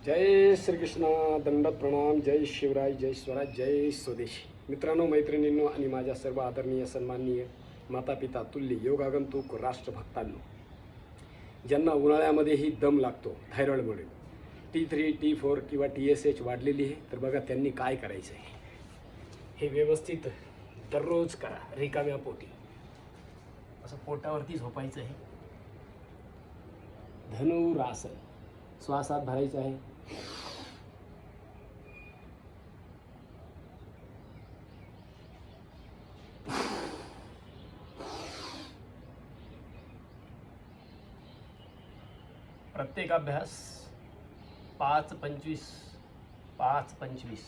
जय श्रीकृष्ण, दंडवत प्रणाम, जय शिवराय, जय स्वराज, जय स्वदेशी. मित्रांनो, मैत्रिणींनो आणि माझ्या सर्व आदरणीय सन्माननीय माता पिता तुल्य योगागंतुक राष्ट्रभक्तांनो, ज्यांना उन्हाळ्यामध्येही दम लागतो थायरॉइडमुळे, T3 T4 किंवा TSH वाढलेली आहे, तर बघा त्यांनी काय करायचं आहे. हे व्यवस्थित दररोज करा. रिकाम्या पोटी असं पोटावरती झोपायचं आहे. धनुरासन श्वासात भरायचं आहे. प्रत्येक अभ्यास 5-25 5-25.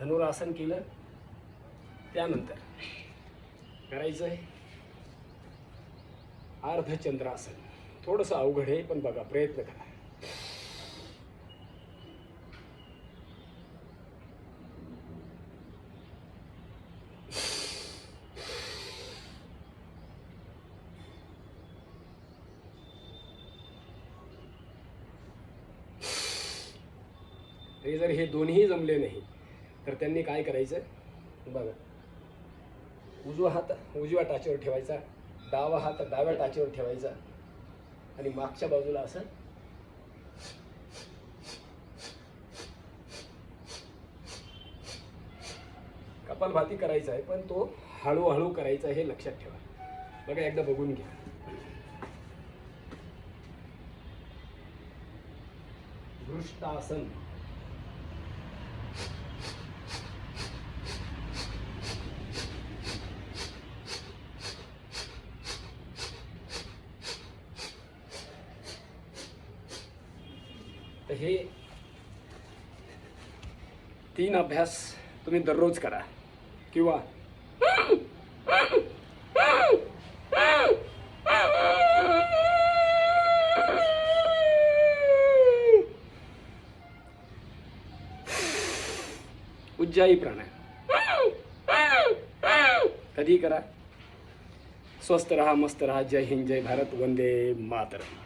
धनुरासन केलं त्यानंतर करायचं आहे अर्धचंद्रासन. थोडंसं अवघड आहे, पण बघा प्रयत्न करा. तरी जर हे दोन्ही जमले नाही तर त्यांनी काय करायचं बघा. उजवा हात उजव्या टाचेवर ठेवायचा, डावा हात डाव्या टाचेवर ठेवायचा आणि मागच्या बाजूला असं कपालभाती करायचा आहे, पण तो हळूहळू करायचा हे लक्षात ठेवा. बघा एकदा बघून घ्या. धृष्टासन. तर हे 3 अभ्यास तुम्ही दररोज करा किंवा उज्जाई प्राणायाम कधी करा. स्वस्थ रहा, मस्त रहा. जय हिंद, जय भारत, वंदे मातरम.